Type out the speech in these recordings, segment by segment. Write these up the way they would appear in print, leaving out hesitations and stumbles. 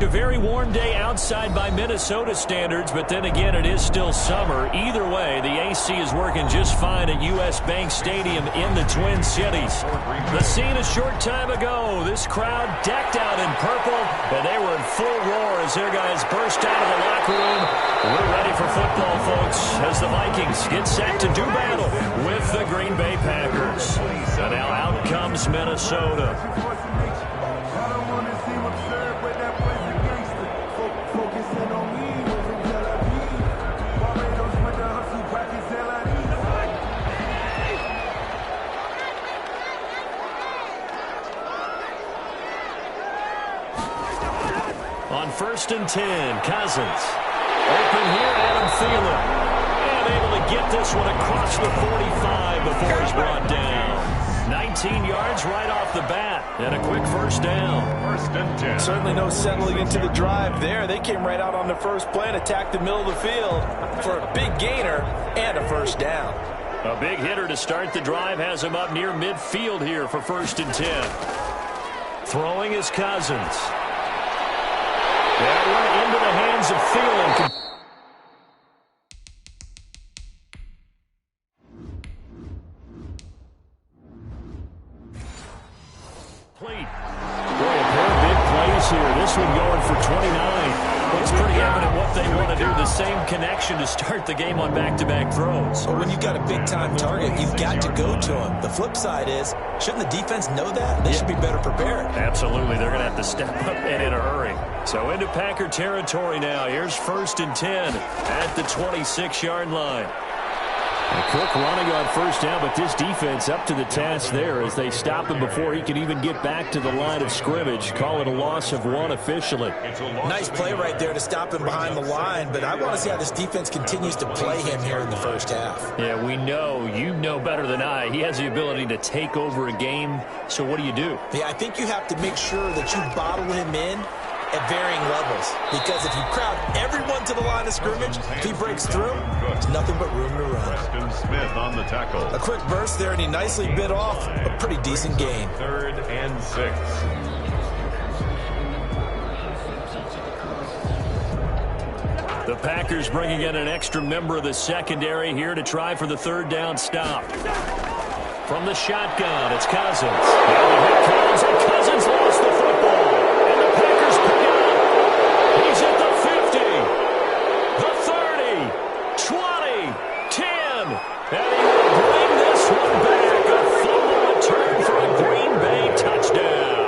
A very warm day outside by Minnesota standards, but then again, it is still summer. Either way, the AC is working just fine at U.S. Bank Stadium in the Twin Cities. The scene a short time ago, this crowd decked out in purple, and they were in full roar as their guys burst out of the locker room. We're ready for football, folks, as the Vikings get set to do battle with the Green Bay Packers. And now out comes Minnesota. On 1st and 10, Cousins. Open here, Adam Thielen. And able to get this one across the 45 before he's brought down. 19 yards right off the bat. And a quick first down. 1st and 10. Certainly no settling into the drive there. They came right out on the first play and attacked the middle of the field for a big gainer and a first down. A big hitter to start the drive has him up near midfield here for 1st and 10. Throwing is Cousins. That one into the hands of Thielen. Boy, a pair of big plays here. This one going for 29. It's pretty evident what they want to do. The same connection to start the game on back-to-back throws. But when you've got a big-time target, you've got to go to him. The flip side is, shouldn't the defense know that? They should be better prepared. Absolutely. They're going to have to step up and in a hurry. So into Packer territory now. Here's 1st and 10 at the 26-yard line. A quick running on first down, but this defense up to the task there as they stop him before he can even get back to the line of scrimmage. Call it a loss of 1 officially. Nice play right there to stop him behind the line, but I want to see how this defense continues to play him here in the first half. Yeah, we know. You know better than I. He has the ability to take over a game, so what do you do? Yeah, I think you have to make sure that you bottle him in at varying levels, because if you crowd everyone to the line of scrimmage, if he breaks through, there's nothing but room to run. Preston Smith on the tackle. A quick burst there, and he nicely bit off a pretty decent gain. 3rd and 6. The Packers bringing in an extra member of the secondary here to try for the 3rd down stop. From the shotgun, it's Cousins. Now the hit comes, and Cousins lost the football. He's at the 50, the 30, 20, 10, and he will bring this one back. A fumble return for a Green Bay touchdown.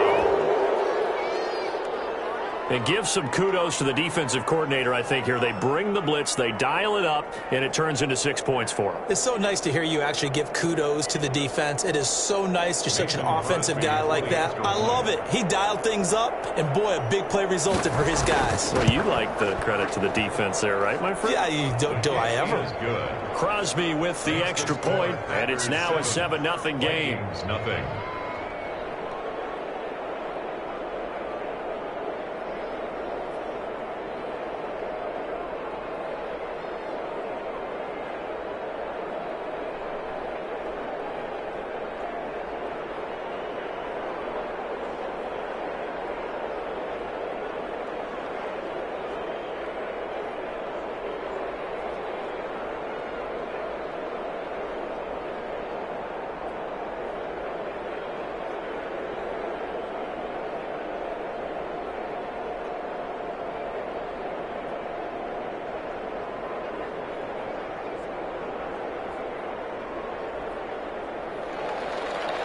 And give some kudos to the defensive coordinator, I think, here. They bring the blitz, they dial it up, and it turns into 6 points for them. It's so nice to hear you actually give kudos to the defense. It is so nice. You're such an offensive guy like that. I love it. He dialed things up, and boy, a big play resulted for his guys. Well, you like the credit to the defense there, right, my friend? Yeah, do I ever? Crosby with the extra point, and it's now a 7-0 game. Nothing.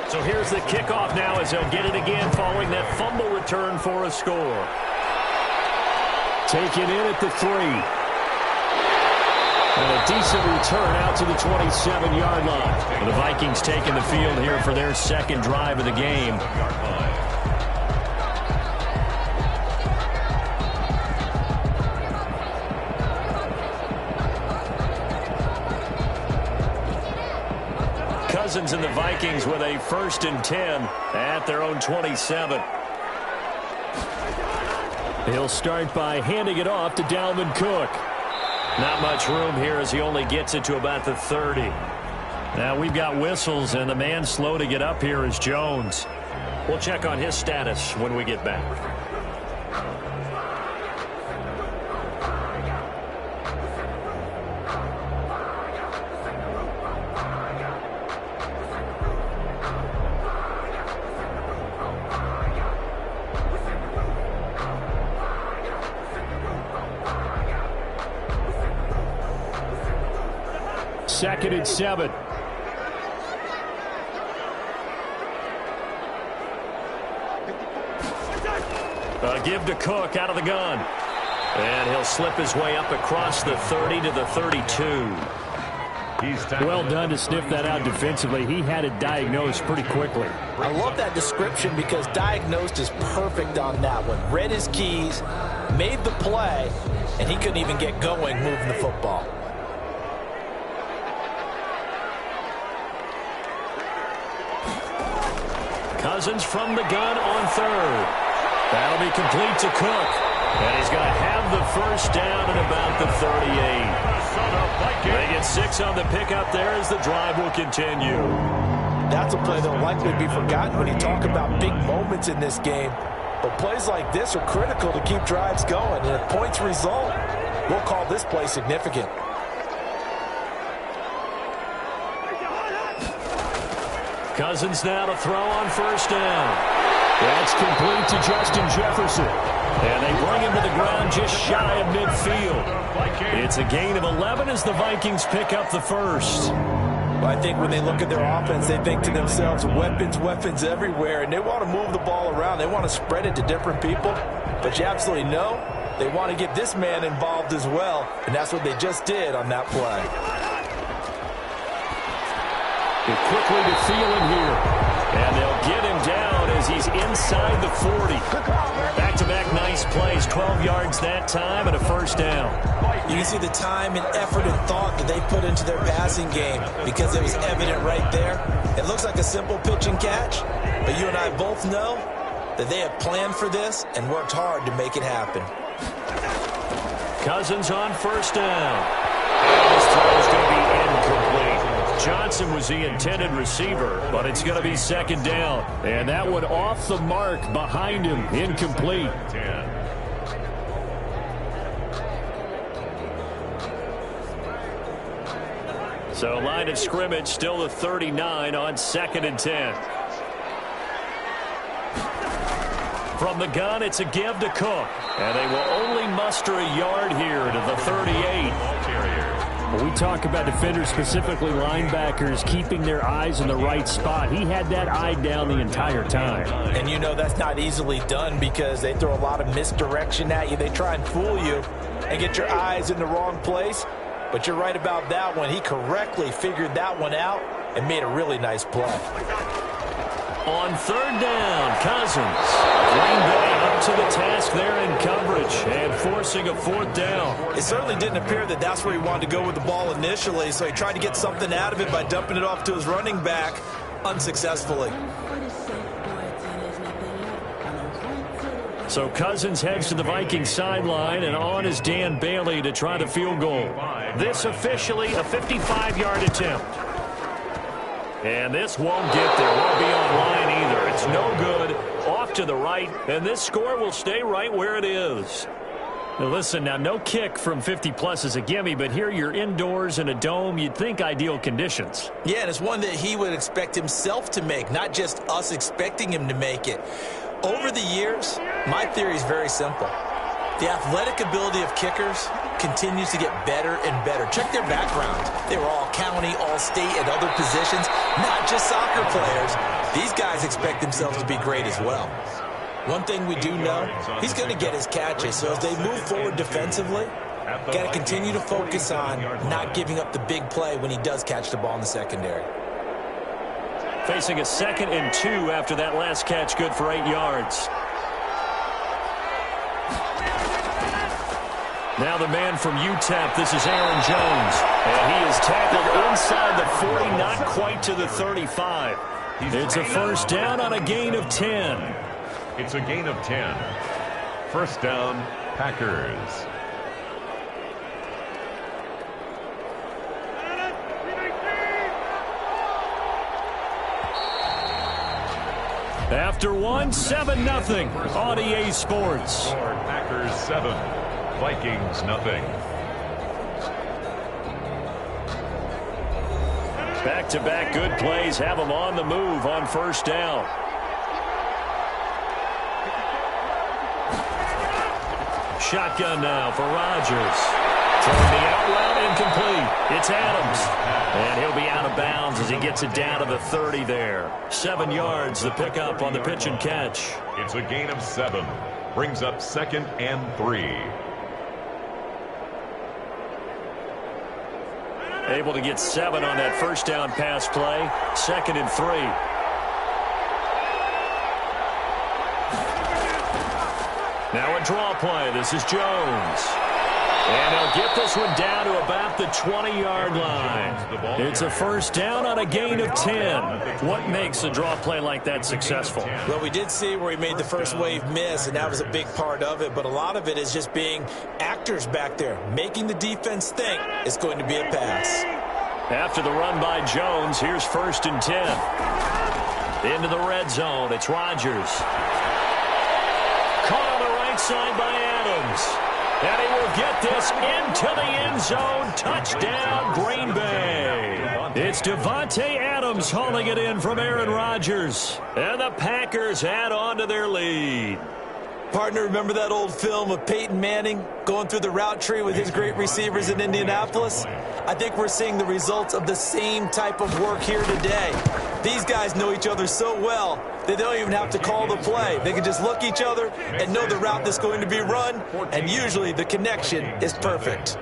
So here's the kickoff now as they'll get it again following that fumble return for a score. Taken in at the 3. And a decent return out to the 27-yard line. And the Vikings taking the field here for their second drive of the game. Cousins and the Vikings with a 1st and 10 at their own 27. He'll start by handing it off to Dalvin Cook. Not much room here as he only gets it to about the 30. Now we've got whistles, and the man slow to get up here is Jones. We'll check on his status when we get back. 2nd and 7. Give to Cook out of the gun. And he'll slip his way up across the 30 to the 32. Well done to sniff that out defensively. He had it diagnosed pretty quickly. I love that description because diagnosed is perfect on that one. Read his keys, made the play, and he couldn't even get going moving the football. Cousins from the gun on 3rd. That'll be complete to Cook. And he's going to have the first down at about the 38. They get 6 on the pickup there as the drive will continue. That's a play that will likely be forgotten when you talk about big moments in this game. But plays like this are critical to keep drives going. And if points result, we'll call this play significant. Cousins now to throw on first down. That's complete to Justin Jefferson. And they bring him to the ground just shy of midfield. It's a gain of 11 as the Vikings pick up the first. Well, I think when they look at their offense, they think to themselves, weapons everywhere, and they want to move the ball around. They want to spread it to different people. But you absolutely know they want to get this man involved as well, and that's what they just did on that play. Quickly to Thielen here. And they'll get him down as he's inside the 40. Back-to-back nice plays, 12 yards that time and a first down. You can see the time and effort and thought that they put into their passing game because it was evident right there. It looks like a simple pitch and catch, but you and I both know that they have planned for this and worked hard to make it happen. Cousins on first down. This throw is going to be incomplete. Johnson was the intended receiver, but it's going to be 2nd down. And that one off the mark behind him, incomplete. So line of scrimmage still the 39 on 2nd and 10. From the gun, it's a give to Cook. And they will only muster a yard here to the 38. When we talk about defenders, specifically linebackers, keeping their eyes in the right spot, he had that eye down the entire time. And you know that's not easily done because they throw a lot of misdirection at you. They try and fool you and get your eyes in the wrong place. But you're right about that one. He correctly figured that one out and made a really nice play. On 3rd down, Cousins. Green Bay up to the task there in coverage and forcing a 4th down. It certainly didn't appear that that's where he wanted to go with the ball initially, so he tried to get something out of it by dumping it off to his running back unsuccessfully. So Cousins heads to the Vikings sideline, and on is Dan Bailey to try the field goal. This officially a 55-yard attempt. And this won't get there. Won't be online either. It's no good. Off to the right, and this score will stay right where it is. Now listen, now no kick from 50-plus is a gimme, but here you're indoors in a dome. You'd think ideal conditions. Yeah, and it's one that he would expect himself to make, not just us expecting him to make it. Over the years, my theory is very simple. The athletic ability of kickers continues to get better and better. Check their background. They were all county, all state, at other positions, not just soccer players. These guys expect themselves to be great as well. One thing we do know, he's going to get his catches. So as they move forward defensively, got to continue to focus on not giving up the big play when he does catch the ball in the secondary. Facing a 2nd and 2 after that last catch, good for 8 yards. Now the man from UTEP, this is Aaron Jones. And he is tackled inside the 40, not quite to the 35. It's a first down on a gain of 10. It's a gain of 10. First down, Packers. After one, 7-0 on EA Sports. Packers 7, Vikings nothing. Back-to-back good plays have them on the move on first down. Shotgun now for Rodgers. Throwing the out route incomplete. It's Adams. And he'll be out of bounds as he gets it down to the 30 there. 7 yards, the pickup on the pitch and catch. It's a gain of 7. Brings up 2nd and 3. Able to get 7 on that first down pass play. 2nd and 3. Now a draw play. This is Jones. And he'll get this one down to about the 20-yard line. It's a first down on a gain of 10. What makes a draw play like that successful? Well, we did see where he made the first wave miss, and that was a big part of it. But a lot of it is just being actors back there, making the defense think it's going to be a pass. After the run by Jones, here's 1st and 10. Into the red zone, it's Rodgers. Caught on the right side by Adams. And he will get this into the end zone. Touchdown, Green Bay. It's Davante Adams hauling it in from Aaron Rodgers. And the Packers add on to their lead. Partner, remember that old film of Peyton Manning going through the route tree with his great receivers in Indianapolis? I think we're seeing the results of the same type of work here today. These guys know each other so well, they don't even have to call the play. They can just look each other and know the route that's going to be run, and usually the connection is perfect.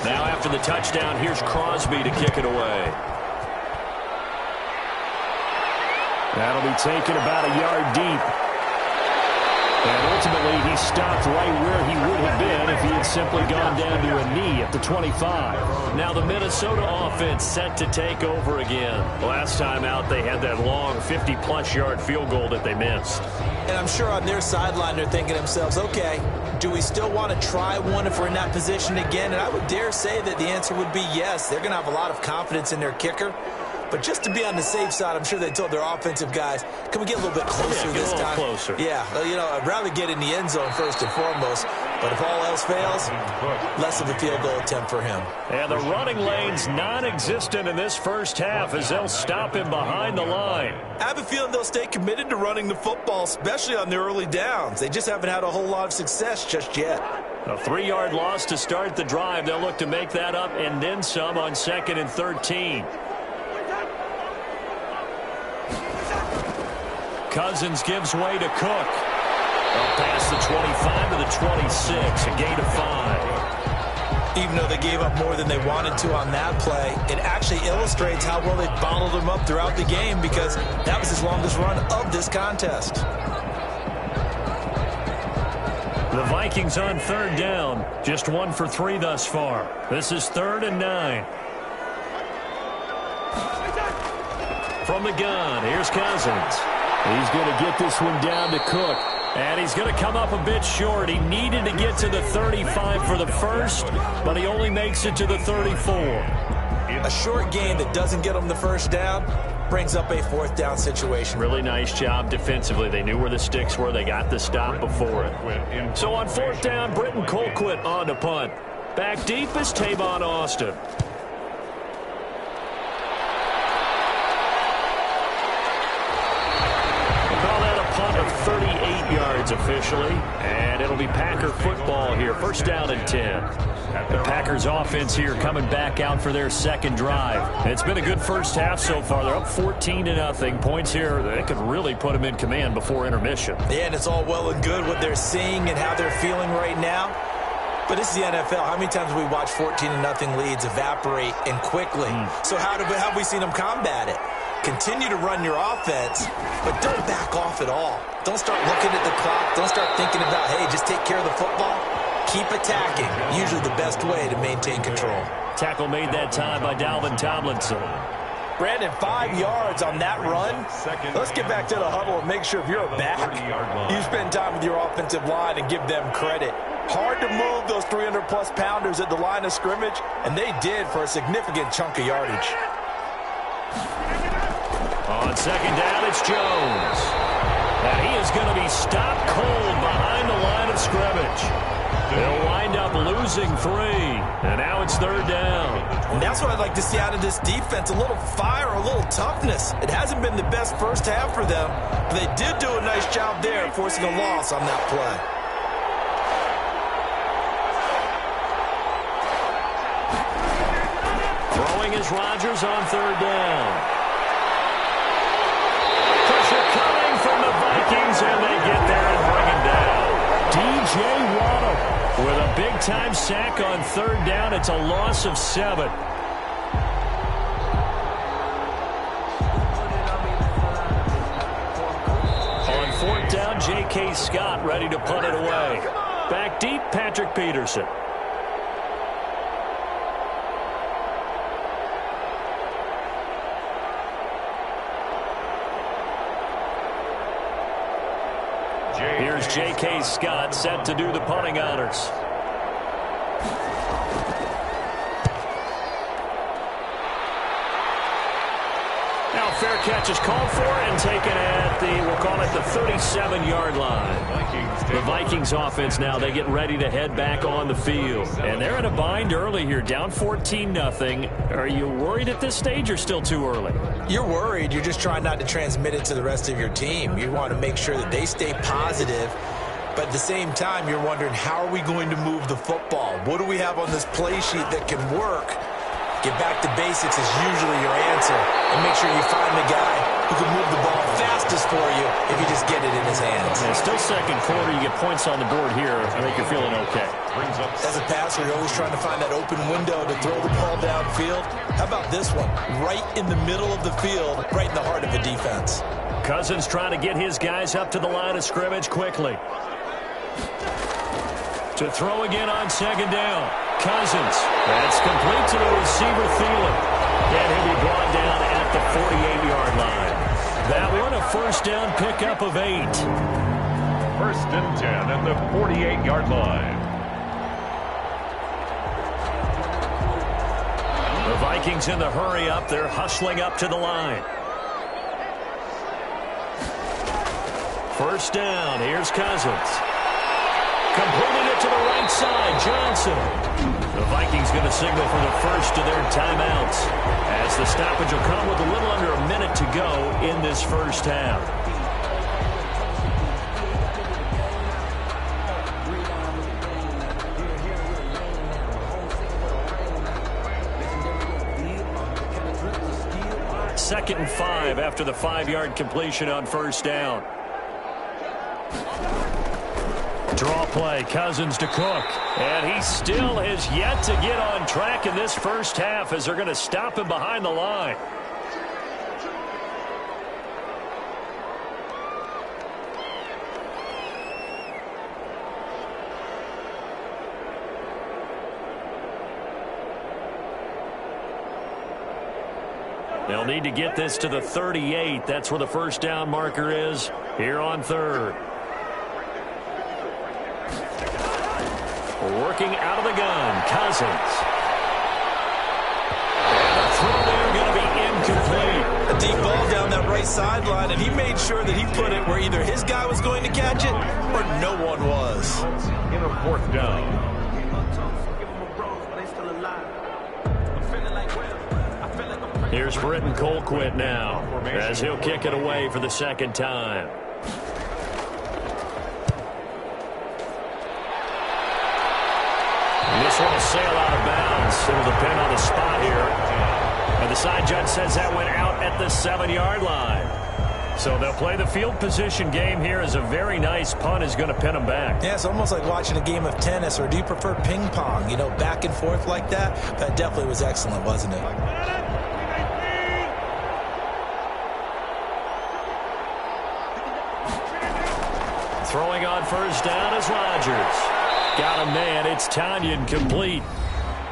Now after the touchdown, here's Crosby to kick it away. That'll be taken about a yard deep. And ultimately, he stopped right where he would have been if he had simply gone down to a knee at the 25. Now the Minnesota offense set to take over again. Last time out, they had that long 50-plus yard field goal that they missed. And I'm sure on their sideline, they're thinking to themselves, okay, do we still want to try one if we're in that position again? And I would dare say that the answer would be yes. They're going to have a lot of confidence in their kicker. But just to be on the safe side, I'm sure they told their offensive guys, can we get a little bit closer this time? Closer. Yeah, well, you know, I'd rather get in the end zone first and foremost. But if all else fails, less of a field goal attempt for him. And the running lane's non-existent in this first half as they'll stop him behind the line. I have a feeling they'll stay committed to running the football, especially on their early downs. They just haven't had a whole lot of success just yet. A 3-yard loss to start the drive. They'll look to make that up and then some on 2nd and 13. Cousins gives way to Cook. Up past the 25 to the 26, a gain of 5. Even though they gave up more than they wanted to on that play, it actually illustrates how well they bottled him up throughout the game because that was his longest run of this contest. The Vikings on 3rd down, just 1 for 3 thus far. This is 3rd and 9. From the gun, here's Cousins. He's going to get this one down to Cook. And he's going to come up a bit short. He needed to get to the 35 for the first, but he only makes it to the 34. A short gain that doesn't get him the first down brings up a 4th down situation. Really nice job defensively. They knew where the sticks were. They got the stop before it. So on 4th down, Britton Colquitt on to punt. Back deep is Tavon Austin. Punt of 38 yards officially, and it'll be Packer football here. 1st down and 10. The Packers offense here coming back out for their 2nd drive. It's been a good first half so far. They're up 14-0. Points here that could really put them in command before intermission. Yeah, and it's all well and good what they're seeing and how they're feeling right now. But this is the NFL. How many times have we watched 14-0 leads evaporate and quickly? So how have we seen them combat it? Continue to run your offense, but don't back off at all. Don't start looking at the clock. Don't start thinking about, hey, just take care of the football. keep attacking. Usually the best way to maintain control. Tackle made that time by Dalvin Tomlinson. Brandon, 5 yards on that run. Let's get back to the huddle and make sure if you're a back, you spend time with your offensive line and give them credit. Hard to move those 300-plus pounders at the line of scrimmage, and they did for a significant chunk of yardage. On second down, it's Jones. And he is going to be stopped cold behind the line of scrimmage. They'll wind up losing 3, and now it's third down. And that's what I'd like to see out of this defense, a little fire, a little toughness. It hasn't been the best first half for them, but they did do a nice job there forcing a loss on that play. Throwing is Rodgers on third down. Pressure coming from the Vikings, and they get there and bring him down. DJ Waddle with a big-time sack on third down. It's a loss of 7. On fourth down, J.K. Scott ready to punt it away. Back deep, Patrick Peterson. Here's J.K. Scott set to do the punting honors. Now fair catch is called for and taken at we'll call it the 37-yard line. The Vikings offense now, they get ready to head back on the field. And they're in a bind early here, down 14-0. Are you worried at this stage or still too early? You're worried. You're just trying not to transmit it to the rest of your team. You want to make sure that they stay positive. But at the same time, you're wondering, how are we going to move the football? What do we have on this play sheet that can work? Get back to basics is usually your answer. And make sure you find the guy who can move the ball fastest for you if you just get it in his hands. And still second quarter, you get points on the board here. I think you're feeling okay. As a passer, you're always trying to find that open window to throw the ball downfield. How about this one? Right in the middle of the field, right in the heart of a defense. Cousins trying to get his guys up to the line of scrimmage quickly. To throw again on second down. Cousins. That's complete to the receiver, Thielen. And he'll be brought down at the 48-yard line. That one a first down pickup of 8. First and 10 at the 48-yard line. The Vikings in the hurry up. They're hustling up to the line. First down. Here's Cousins. Completing it to the right side, Johnson. The Vikings going to signal for the first of their timeouts, as the stoppage will come with a little under a minute to go in this first half. Second and 5 after the 5-yard completion on first down. Draw play, Cousins to Cook. And he still has yet to get on track in this first half as they're going to stop him behind the line. They'll need to get this to the 38. That's where the first down marker is here on third. Working out of the gun, Cousins. And the throw there going to be incomplete. A deep ball down that right sideline, and he made sure that he put it where either his guy was going to catch it or no one was. In a fourth down. Here's Britton Colquitt now, as he'll kick it away for the second time. And this one will sail out of bounds. It'll depend on the spot here. And the side judge says that went out at the 7-yard line. So they'll play the field position game here as a very nice punt is going to pin them back. Yeah, it's almost like watching a game of tennis, or do you prefer ping pong? You know, back and forth like that? That definitely was excellent, wasn't it? Throwing on first down is Rodgers. Got a man. It's Tanyan complete.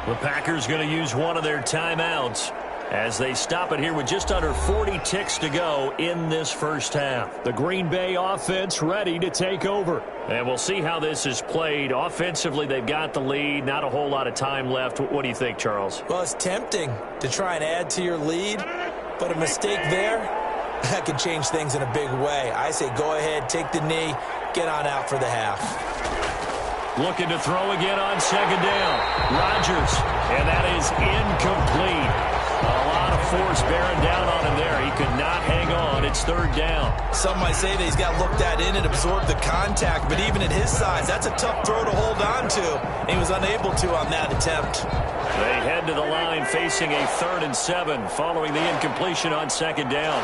The Packers going to use one of their timeouts as they stop it here with just under 40 ticks to go in this first half. The Green Bay offense ready to take over. And we'll see how this is played. Offensively, they've got the lead. Not a whole lot of time left. What do you think, Charles? Well, it's tempting to try and add to your lead, but a mistake there, that could change things in a big way. I say go ahead, take the knee, get on out for the half. Looking to throw again on second down. Rodgers, and that is incomplete. A lot of force bearing down on him there. He could not hang on. It's third down. Some might say that he's got to look that in and absorb the contact, but even at his size, that's a tough throw to hold on to. And he was unable to on that attempt. They head to the line facing a 3rd and 7 following the incompletion on second down.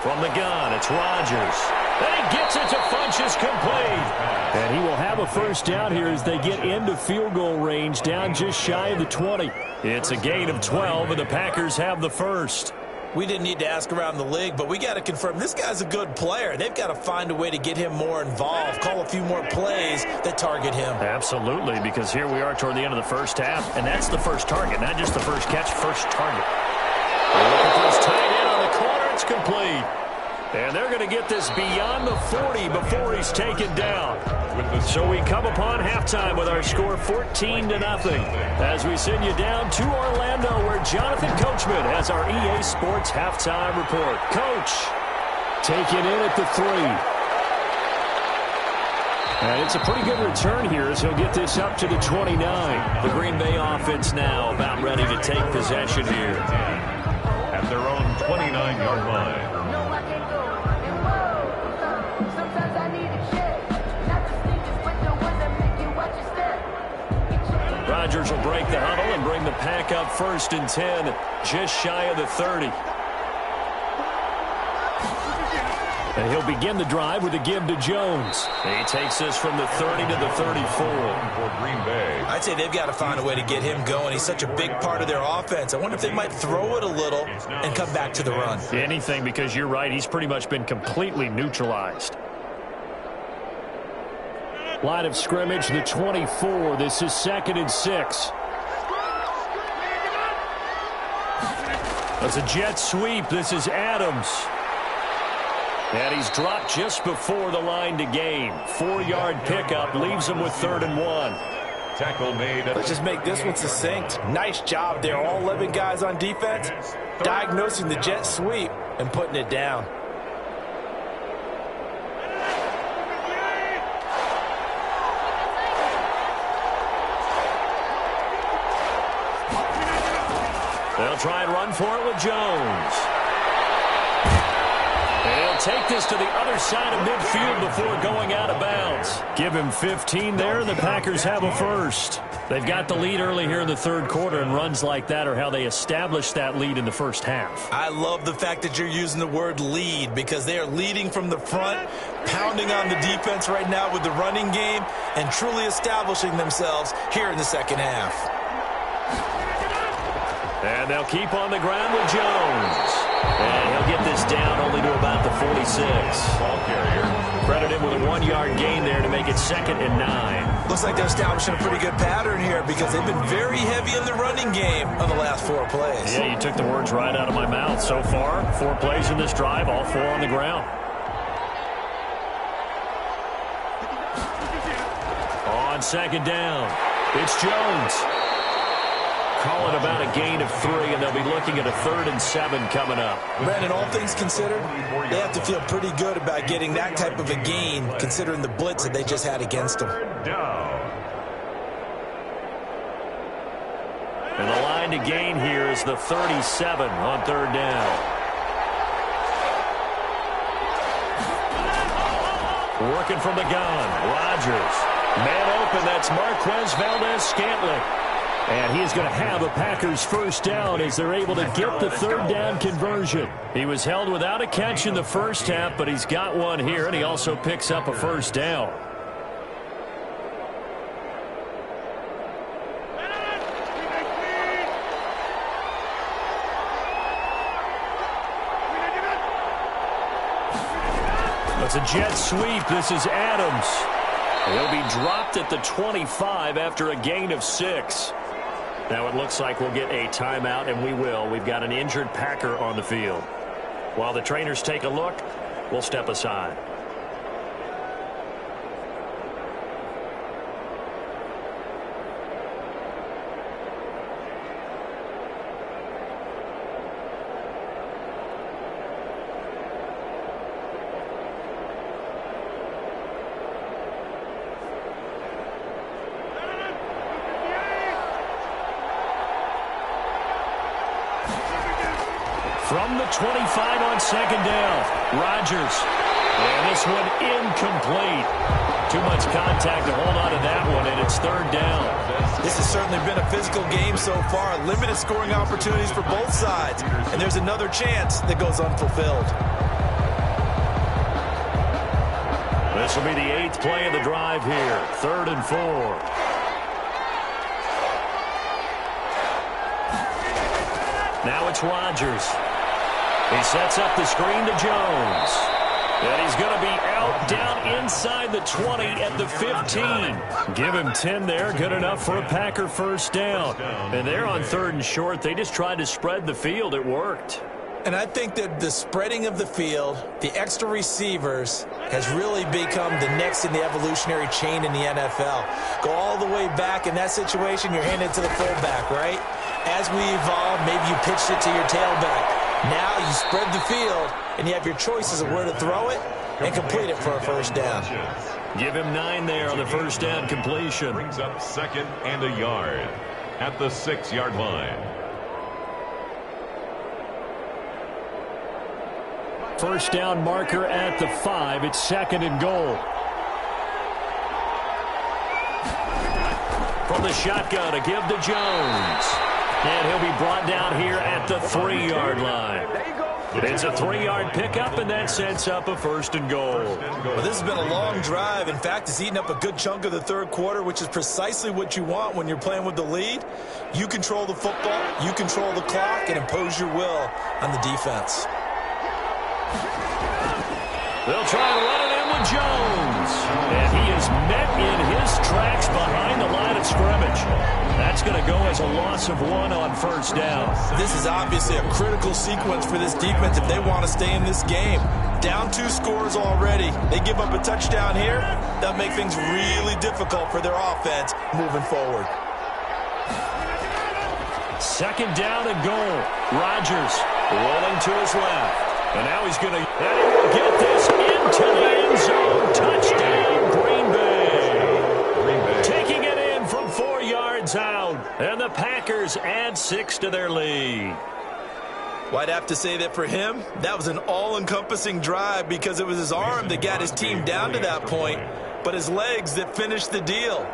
From the gun, it's Rodgers. And he gets it to Funchess complete. And he will have a first down here as they get into field goal range, down just shy of the 20. It's a gain of 12, and the Packers have the first. We didn't need to ask around the league, but we got to confirm this guy's a good player. They've got to find a way to get him more involved, call a few more plays that target him. Absolutely, because here we are toward the end of the first half, and that's the first target, not just the first catch, first target. Looking for his tight end on the corner. It's complete. And they're going to get this beyond the 40 before he's taken down. So we come upon halftime with our score 14-0 as we send you down to Orlando where Jonathan Coachman has our EA Sports halftime report. Coach, taking in at the 3. And it's a pretty good return here as he'll get this up to the 29. The Green Bay offense now about ready to take possession here. At their own 29-yard line. Rodgers will break the huddle and bring the Pack up 1st and 10, just shy of the 30. And he'll begin the drive with a give to Jones. He takes this from the 30 to the 34. For Green Bay. I'd say they've got to find a way to get him going. He's such a big part of their offense. I wonder if they might throw it a little and come back to the run. Anything, because you're right, he's pretty much been completely neutralized. Line of scrimmage, the 24. This is 2nd and 6. That's a jet sweep. This is Adams. And he's dropped just before the line to gain. 4-yard pickup leaves him with 3rd and 1. Tackle made. Let's just make this one succinct. Nice job there. All 11 guys on defense diagnosing the jet sweep and putting it down. They'll try and run for it with Jones. And he'll take this to the other side of midfield before going out of bounds. Give him 15 there, and the Packers have a first. They've got the lead early here in the 3rd quarter, and runs like that are how they established that lead in the first half. I love the fact that you're using the word lead because they are leading from the front, pounding on the defense right now with the running game, and truly establishing themselves here in the second half. And they'll keep on the ground with Jones. And he'll get this down only to about the 46. Ball carrier. Credit him with a 1-yard gain there to make it 2nd and 9. Looks like they're establishing a pretty good pattern here because they've been very heavy in the running game on the last 4 plays. Yeah, you took the words right out of my mouth. So far, 4 plays in this drive, all 4 on the ground. On 2nd down, it's Jones. Call it about a gain of 3, and they'll be looking at a 3rd and 7 coming up. Brandon, all things considered, they have to feel pretty good about getting that type of a gain, considering the blitz that they just had against them. Down. And the line to gain here is the 37 on 3rd down. Working from the gun, Rodgers. Man open, that's Marquez Valdez-Scantling. And he's going to have a Packers first down as they're able to get the 3rd down conversion. He was held without a catch in the first half, but he's got one here, and he also picks up a first down. It's a jet sweep. This is Adams. He'll be dropped at the 25 after a gain of 6. Now it looks like we'll get a timeout, and we will. We've got an injured Packer on the field. While the trainers take a look, we'll step aside. From the 25 on second down, Rodgers. And this one incomplete. Too much contact to hold on to that one, and it's third down. This has certainly been a physical game so far. Limited scoring opportunities for both sides. And there's another chance that goes unfulfilled. This will be the 8th play of the drive here. 3rd and 4. Now it's Rodgers. He sets up the screen to Jones. And he's going to be out down inside the 20 at the 15. Give him 10 there. Good enough for a Packer first down. And they're on 3rd and short. They just tried to spread the field. It worked. And I think that the spreading of the field, the extra receivers, has really become the next in the evolutionary chain in the NFL. Go all the way back in that situation, you're handed to the fullback, right? As we evolve, maybe you pitched it to your tailback. Now you spread the field, and you have your choices of where to throw it and complete it for a first down. Give him 9 there on the first down completion. Brings up 2nd and a yard at the 6-yard line. First down marker at the 5. It's 2nd and goal. From the shotgun, a give to Jones. And he'll be brought down here at the 3-yard line. It's a 3-yard pickup, and that sets up a 1st and goal. Well, this has been a long drive. In fact, it's eaten up a good chunk of the 3rd quarter, which is precisely what you want when you're playing with the lead. You control the football, you control the clock, and impose your will on the defense. They'll try to run it in with Jones. And he is met in his tracks behind the line of scrimmage. That's going to go as a loss of 1 on first down. This is obviously a critical sequence for this defense if they want to stay in this game. Down 2 scores already. They give up a touchdown here. That'll make things really difficult for their offense moving forward. 2nd down and goal. Rodgers rolling to his left. And now he's going to get this into the end zone. Touchdown, Green Bay. Taking it in from 4 yards out. And the Packers add 6 to their lead. Well, I'd have to say that for him, that was an all-encompassing drive because it was his arm that got his team down to that point, but his legs that finished the deal.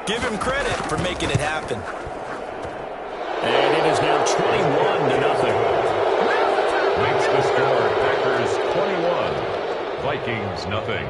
Give him credit for making it happen. And it is now 21-0. Makes the score Packers 21, Vikings nothing.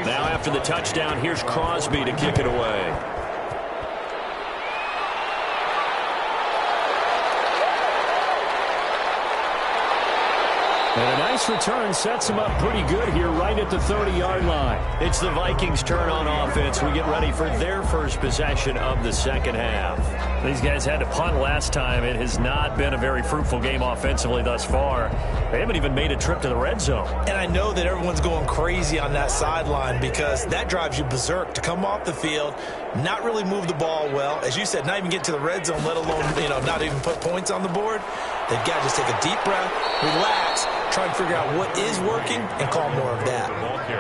Now after the touchdown, here's Crosby to kick it away. And a nice return sets him up pretty good here right at the 30-yard line. It's the Vikings' turn on offense. We get ready for their first possession of the second half. These guys had to punt last time. It has not been a very fruitful game offensively thus far. They haven't even made a trip to the red zone. And I know that everyone's going crazy on that sideline because that drives you berserk to come off the field, not really move the ball well. As you said, not even get to the red zone, let alone, not even put points on the board. They've got to just take a deep breath, relax, try and figure out what is working and call more of that.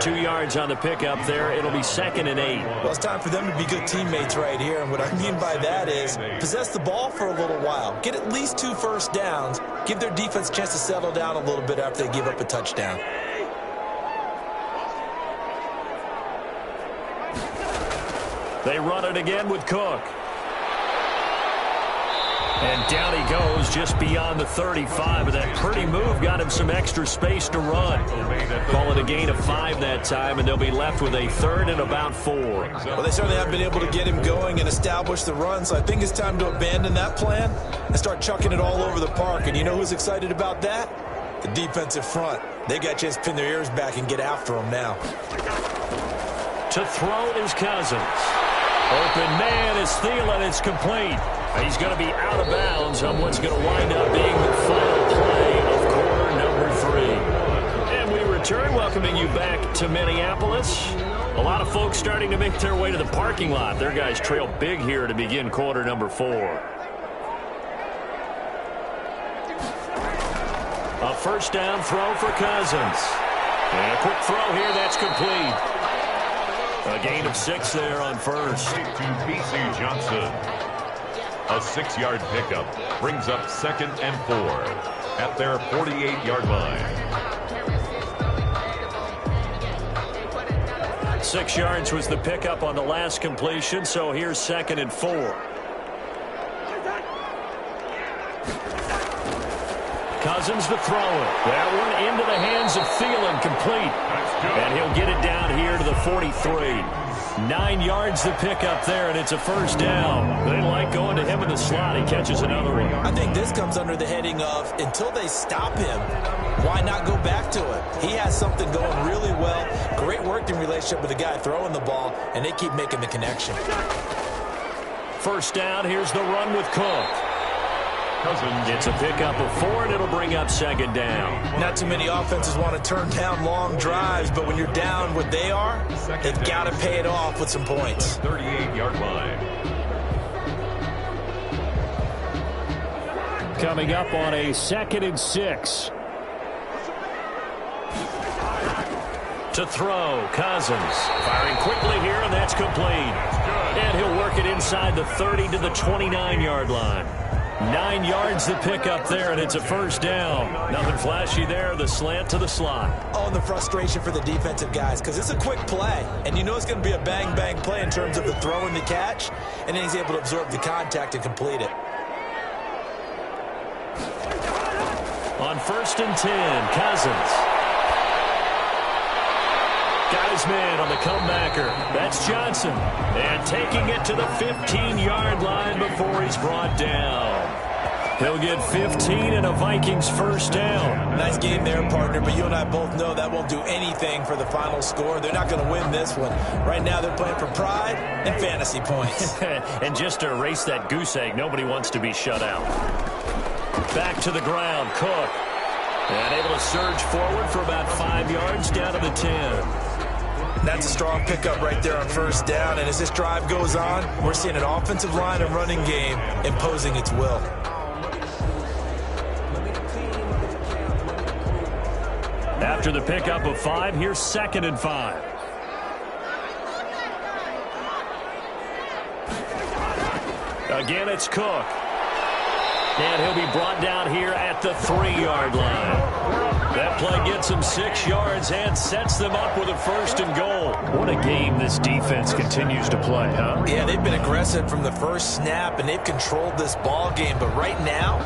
2 yards on the pickup there. It'll be 2nd and 8. Well, it's time for them to be good teammates right here. And what I mean by that is possess the ball for a little while. Get at least 2 first downs. Give their defense a chance to settle down a little bit after they give up a touchdown. They run it again with Cook. And down he goes just beyond the 35. And that pretty move got him some extra space to run. Call it a gain of 5 that time, and they'll be left with a 3rd and about 4. Well, they certainly have been able to get him going and establish the run, so I think it's time to abandon that plan and start chucking it all over the park. And you know who's excited about that? The defensive front. They got a chance to pin their ears back and get after him now. To throw is Cousins. Open man is Thielen. It's complete. He's going to be out of bounds on what's going to wind up being the final play of quarter number 3. And we return, welcoming you back to Minneapolis. A lot of folks starting to make their way to the parking lot. Their guys trail big here to begin quarter number 4. A first down throw for Cousins. And a quick throw here, that's complete. A gain of 6 there on first. To B.C. Johnson. A 6-yard pickup brings up 2nd and 4 at their 48-yard line. 6 yards was the pickup on the last completion, so here's 2nd and 4. Cousins to throw it. That one into the hands of Thielen, complete. And he'll get it down here to the 43. 9 yards to pick up there, and it's a first down. They like going to him in the slot. He catches another one. I think this comes under the heading of, until they stop him, why not go back to it? He has something going really well. Great working relationship with the guy throwing the ball, and they keep making the connection. First down, here's the run with Cook. Cousins gets a pickup of 4, and it'll bring up 2nd down. Not too many offenses want to turn down long drives, but when you're down what they are, they've got to pay it off with some points. 38-yard line. Coming up on a 2nd and 6. To throw, Cousins. Firing quickly here, and that's complete. And he'll work it inside the 30 to the 29-yard line. 9 yards to pick up there, and it's a first down. Nothing flashy there, the slant to the slot. Oh, and the frustration for the defensive guys, because it's a quick play, and you know it's going to be a bang-bang play in terms of the throw and the catch, and then he's able to absorb the contact and complete it. On 1st and 10, Cousins. Got his man on the comebacker. That's Johnson. And taking it to the 15-yard line before he's brought down. He'll get 15 and a Vikings first down. Nice game there, partner, but you and I both know that won't do anything for the final score. They're not going to win this one. Right now they're playing for pride and fantasy points. And just to erase that goose egg, nobody wants to be shut out. Back to the ground, Cook. And able to surge forward for about 5 yards down to the 10. That's a strong pickup right there on first down, and as this drive goes on, we're seeing an offensive line and running game imposing its will. After the pickup of 5, here's 2nd and 5. Again, it's Cook. And he'll be brought down here at the 3-yard line. That play gets him 6 yards and sets them up with a 1st and goal. What a game this defense continues to play, huh? Yeah, they've been aggressive from the first snap, and they've controlled this ball game. But right now,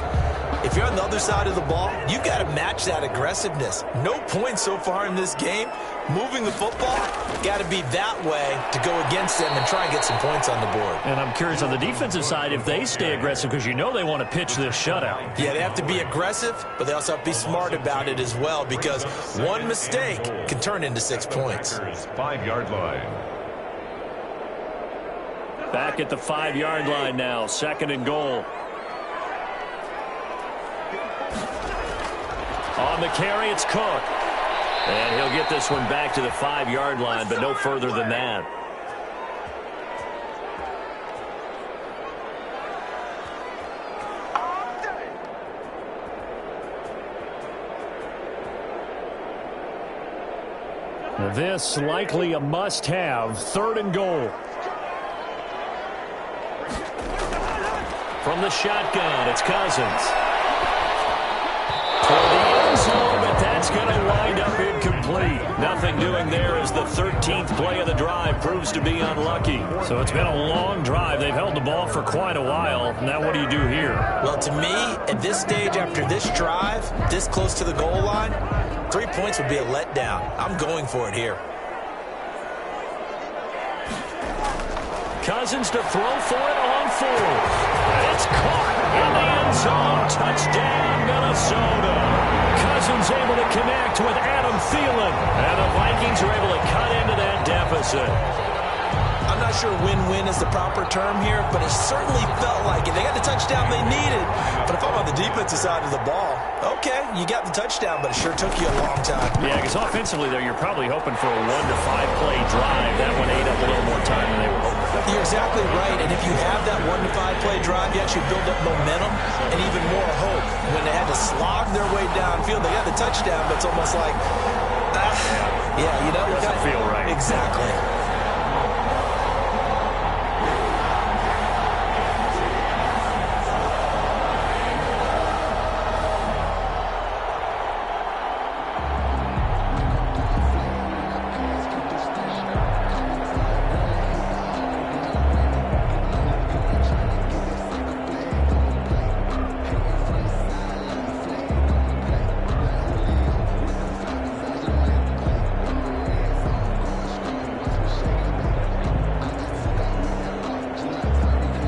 if you're on the other side of the ball, you've got to match that aggressiveness. No points so far in this game. Moving the football, got to be that way to go against them and try and get some points on the board. And I'm curious on the defensive side if they stay aggressive, because you know they want to pitch this shutout. Yeah, they have to be aggressive, but they also have to be smart about it as well, because one mistake can turn into 6 points. 5-yard line. Back at the 5-yard line now, 2nd and goal. On the carry, it's Cook. And he'll get this one back to the 5-yard line, but no further than that. This likely a must-have, 3rd and goal. From the shotgun, it's Cousins. For the end zone, but that's going to wind up incomplete. Nothing doing there as the 13th play of the drive proves to be unlucky. So it's been a long drive. They've held the ball for quite a while. Now what do you do here? Well, to me, at this stage after this drive, this close to the goal line, 3 points would be a letdown. I'm going for it here. Cousins to throw for it on 4th. It's caught in the end zone. Touchdown, Minnesota. Cousins able to connect with Adam Thielen. And the Vikings are able to cut into that deficit. I'm not sure win-win is the proper term here, but it certainly felt like it. They got the touchdown they needed. But if I'm on the defensive side of the ball, okay, you got the touchdown, but it sure took you a long time. Yeah, because offensively there, you're probably hoping for a 1 to 5 play drive. That one ate up a little more time than they were hoping. You're exactly right, and if you have that 1 to 5 play drive, you actually build up momentum and even more hope. When they had to slog their way downfield, they got the touchdown, but it's almost like, yeah, you know. It doesn't feel right. Exactly.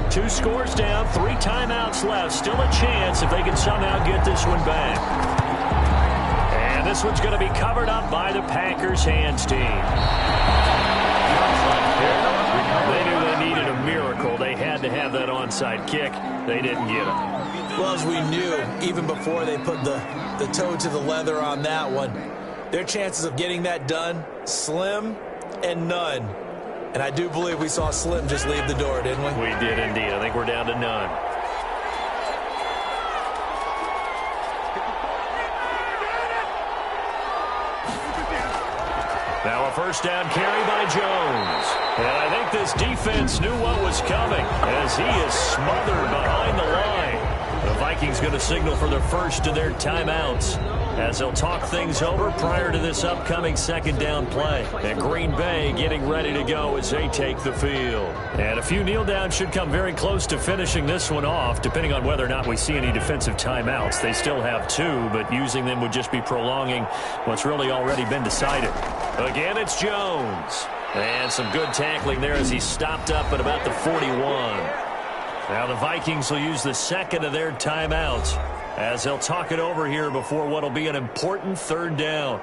Two scores down, 3 timeouts left. Still a chance if they can somehow get this one back. And this one's going to be covered up by the Packers hands team. They knew they needed a miracle. They had to have that onside kick. They didn't get it. Well, as we knew, even before they put the toe to the leather on that one, their chances of getting that done, slim and none. And I do believe we saw Slim just leave the door, didn't we? We did indeed. I think we're down to none. Now a first down carry by Jones. And I think this defense knew what was coming as he is smothered behind the line. The Vikings going to signal for the first of their timeouts as they'll talk things over prior to this upcoming 2nd down play. And Green Bay getting ready to go as they take the field. And a few kneel downs should come very close to finishing this one off, depending on whether or not we see any defensive timeouts. They still have 2, but using them would just be prolonging what's really already been decided. Again, it's Jones. And some good tackling there as he stopped up at about the 41. Now the Vikings will use the 2nd of their timeouts as they'll talk it over here before what will be an important 3rd down.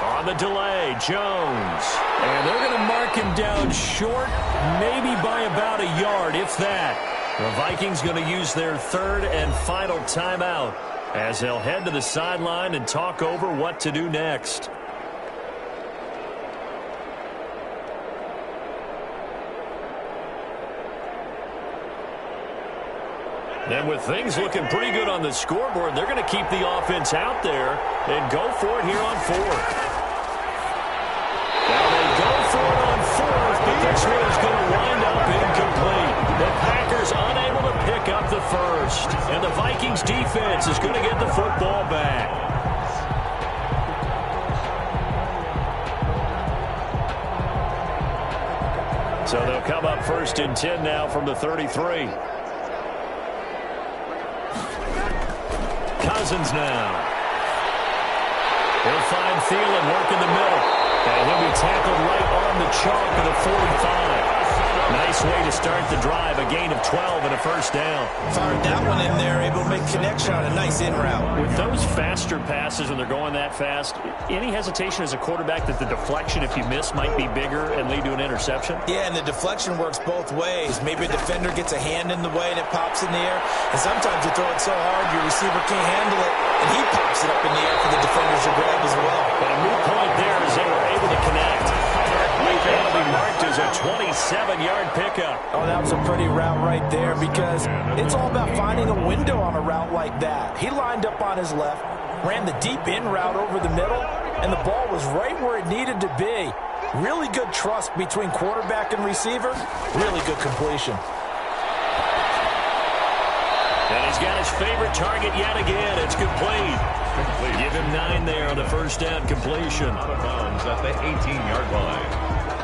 On the delay, Jones. And they're going to mark him down short, maybe by about a yard, if that. The Vikings going to use their 3rd and final timeout as they'll head to the sideline and talk over what to do next. And with things looking pretty good on the scoreboard, they're going to keep the offense out there and go for it here on 4th. Now they go for it on 4th, but this one is going to wind up incomplete. The Packers unable to pick up the first. And the Vikings defense is going to get the football back. So they'll come up 1st and 10 now from the 33. Cousins now. He'll find Thielen working the middle. And he'll be tackled right on the chalk of the 45. Nice way to start the drive. A gain of 12 and a first down. Fired that one in there, able to make connection on a nice in route. With those faster passes when they're going that fast, any hesitation as a quarterback that the deflection, if you miss, might be bigger and lead to an interception? Yeah, and the deflection works both ways. Maybe a defender gets a hand in the way and it pops in the air. And sometimes you throw it so hard your receiver can't handle it, and he pops it up in the air for the defenders to grab as 21-yard pickup. Oh, that was a pretty route right there because it's all about finding a window on a route like that. He lined up on his left, ran the deep in route over the middle, and the ball was right where it needed to be. Really good trust between quarterback and receiver. Really good completion. And he's got his favorite target yet again. It's complete. Give him 9 there on the first down completion. Out of bounds at the 18-yard line.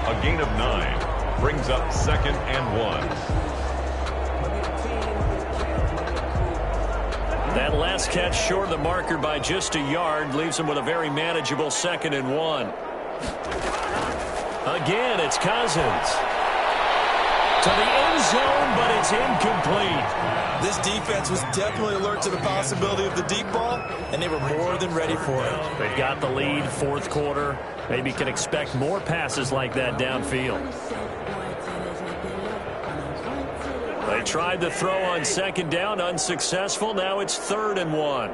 A gain of 9 brings up 2nd and 1. That last catch short of the marker by just a yard leaves him with a very manageable 2nd and 1. Again, it's Cousins. To the end zone, but it's incomplete. This defense was definitely alert to the possibility of the deep ball, and they were more than ready for it. They've got the lead, fourth quarter. Maybe can expect more passes like that downfield. They tried the throw on 2nd down, unsuccessful. Now it's 3rd and 1.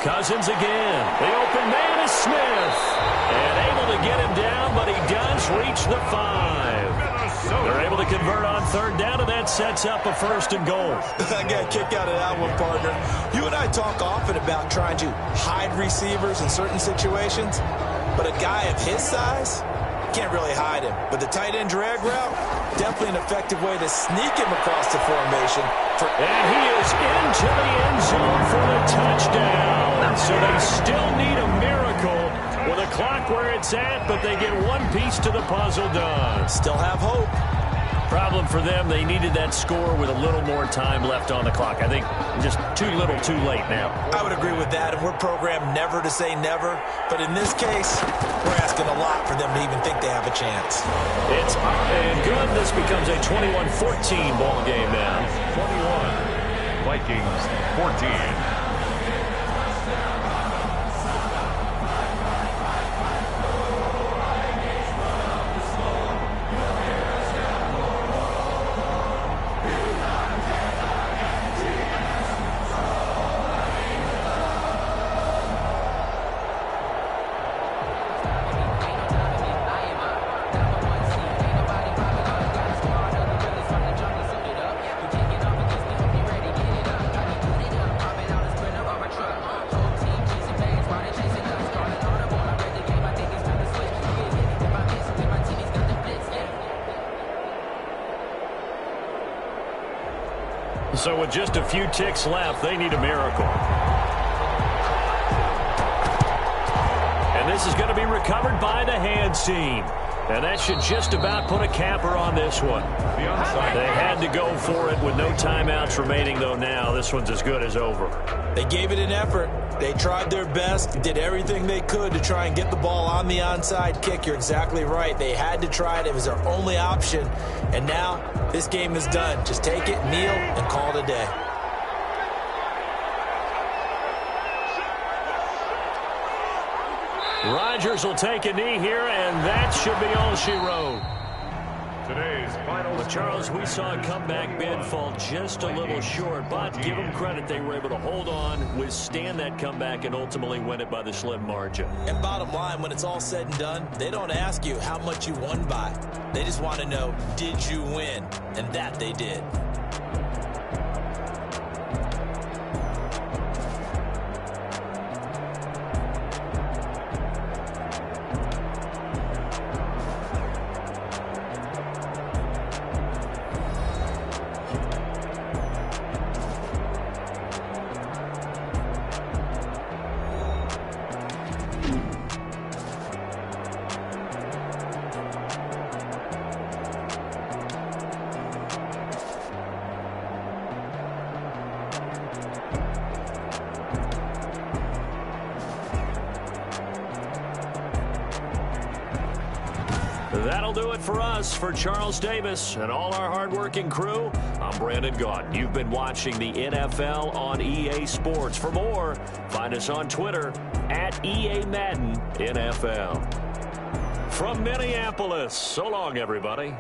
Cousins again. The open man is Smith. And able to get him down, but he does reach the 5. They're able to convert on 3rd down, and that sets up a 1st and goal. I got a kick out of that one, partner. You and I talk often about trying to hide receivers in certain situations, but a guy of his size can't really hide him. But the tight end drag route, definitely an effective way to sneak him across the formation. And he is into the end zone for the touchdown. So they still need a miracle with a clock where it's at, but they get one piece to the puzzle done. Still have hope. Problem for them, they needed that score with a little more time left on the clock. I think just too little too late now. I would agree with that, and we're programmed never to say never. But in this case, we're asking a lot for them to even think they have a chance. It's up and good. This becomes a 21-14 ball game now. 21, Vikings 14. So with just a few ticks left, they need a miracle. And this is going to be recovered by the hands team. And that should just about put a capper on this one. They had to go for it with no timeouts remaining, though now. This one's as good as over. They gave it an effort. They tried their best, did everything they could to try and get the ball on the onside kick. You're exactly right. They had to try it. It was their only option. And now this game is done. Just take it, kneel, and call it a day. Rodgers will take a knee here, and that should be all she wrote. Today's final. But Charles, we saw a comeback bid fall just a little short, but give them credit, they were able to hold on, withstand that comeback, and ultimately win it by the slim margin. And bottom line, when it's all said and done, they don't ask you how much you won by. They just want to know, did you win? And that they did. That'll do it for us. For Charles Davis and all our hardworking crew, I'm Brandon Gaudin. You've been watching the NFL on EA Sports. For more, find us on Twitter at EA Madden NFL. From Minneapolis, so long, everybody.